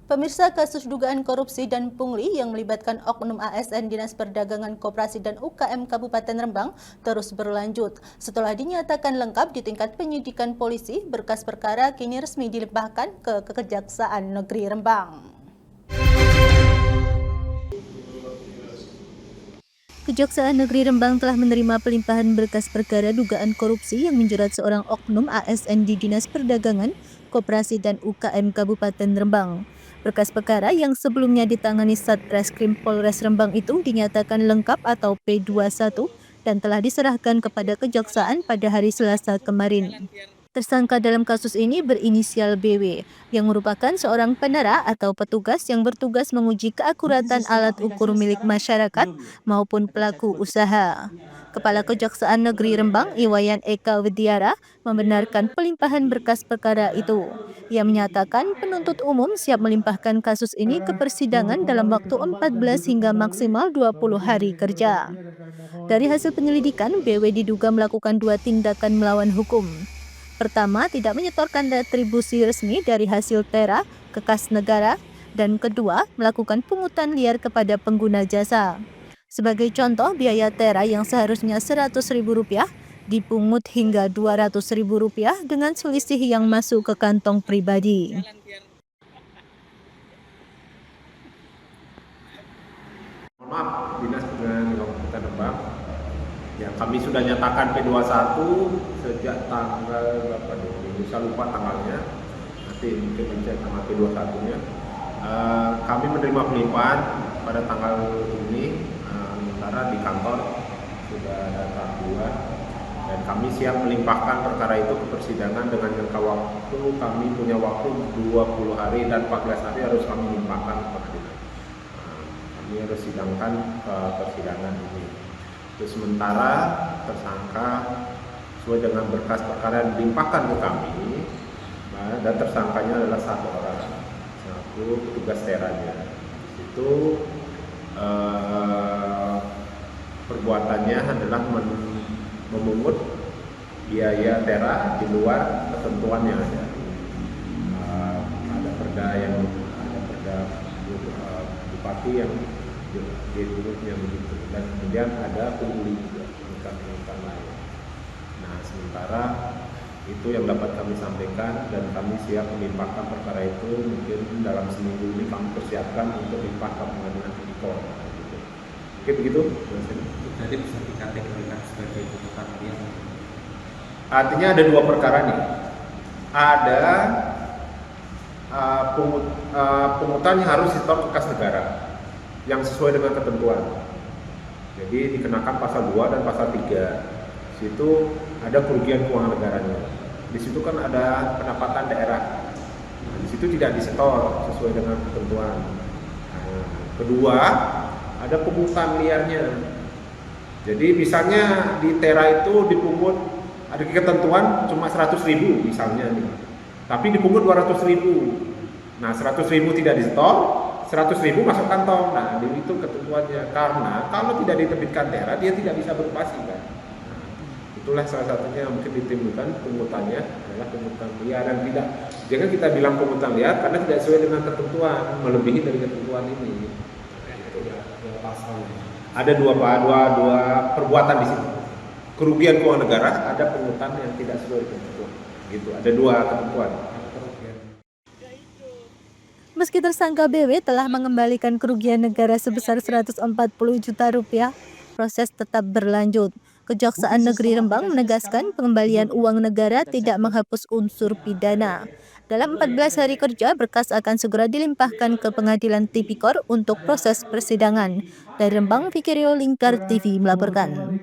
Pemirsa, kasus dugaan korupsi dan pungli yang melibatkan oknum ASN Dinas Perdagangan Koperasi dan UKM Kabupaten Rembang terus berlanjut. Setelah dinyatakan lengkap di tingkat penyidikan polisi, berkas perkara kini resmi dilimpahkan ke Kejaksaan Negeri Rembang. Kejaksaan Negeri Rembang telah menerima pelimpahan berkas perkara dugaan korupsi yang menjerat seorang oknum ASN di Dinas Perdagangan, Koperasi dan UKM Kabupaten Rembang. Berkas perkara yang sebelumnya ditangani Satreskrim Polres Rembang itu dinyatakan lengkap atau P21 dan telah diserahkan kepada Kejaksaan pada hari Selasa kemarin. Tersangka dalam kasus ini berinisial BW, yang merupakan seorang penera atau petugas yang bertugas menguji keakuratan alat ukur milik masyarakat maupun pelaku usaha. Kepala Kejaksaan Negeri Rembang, Iwayan Eka Widiara, membenarkan pelimpahan berkas perkara itu. Ia menyatakan penuntut umum siap melimpahkan kasus ini ke persidangan dalam waktu 14 hingga maksimal 20 hari kerja. Dari hasil penyelidikan, BW diduga melakukan 2 tindakan melawan hukum. Pertama, tidak menyetorkan retribusi resmi dari hasil tera ke kas negara, dan kedua, melakukan pungutan liar kepada pengguna jasa. Sebagai contoh, biaya tera yang seharusnya Rp100.000 dipungut hingga Rp200.000 dengan selisih yang masuk ke kantong pribadi. Mohon maaf, Dinas Perdagangan Kabupaten Rembang. Ya, kami sudah nyatakan P21 sejak tanggal berapa nih? Saya lupa tanggalnya. Nanti mungkin mencek tanggal P21-nya. Kami menerima pelimpahan pada tanggal ini, sementara di kantor sudah ada tahap 2 dan kami siap melimpahkan perkara itu ke persidangan dengan jangka waktu. Kami punya waktu 20 hari dan 14 hari harus kami limpahkan ke pengadilan. Kami harus sidangkan ke persidangan ini. Terus sementara tersangka sesuai dengan berkas perkara yang dilimpahkan ke kami, dan tersangkanya adalah satu orang, satu petugas teranya. Itu perbuatannya adalah memungut biaya tera di luar ketentuan yang ada. Ada perda bupati yang diurutnya begitu, dan kemudian ada pungli juga, pungutan lain. Nah, sementara itu yang dapat kami sampaikan dan kami siap melimpahkan perkara itu mungkin dalam seminggu ini. Kami persiapkan untuk limpah ke pengadilan tipikor. Oke, begitu. Jadi bisa dikategorikan sebagai pungutan liar. Artinya ada 2 perkara nih. Ada pungutan yang harus disetor ke kas negara yang sesuai dengan ketentuan. Jadi dikenakan pasal 2 dan pasal 3. Situ ada kerugian keuangan negaranya. Di situ kan ada pendapatan daerah. Nah, di situ tidak disetor sesuai dengan ketentuan. Nah, kedua, ada pungutan liarnya. Jadi misalnya di tera itu dipungut, ada ketentuan cuma 100.000 misalnya nih. Tapi dipungut 200.000. Nah, 100.000 tidak disetor, 100.000 masuk kantong. Nah, itu ketentuannya. Karena kalau tidak diterbitkan tera, dia tidak bisa beroperasi kan. Nah, itulah salah satunya yang mungkin ditimbulkan pungutannya adalah pungutan liar, dan tidak. Jangan kita bilang pungutan liar karena tidak sesuai dengan ketentuan, melebihi dari ketentuan ini. Ada dua perbuatan di sini. Kerugian keuangan negara, ada pungutan yang tidak sesuai dengan ketentuan. Gitu. Ada 2 ketentuan. Meski tersangka BW telah mengembalikan kerugian negara sebesar Rp140 juta, proses tetap berlanjut. Kejaksaan Negeri Rembang menegaskan pengembalian uang negara tidak menghapus unsur pidana. Dalam 14 hari kerja, berkas akan segera dilimpahkan ke Pengadilan Tipikor untuk proses persidangan. Dari Rembang, Fikiryo Lingkar TV melaporkan.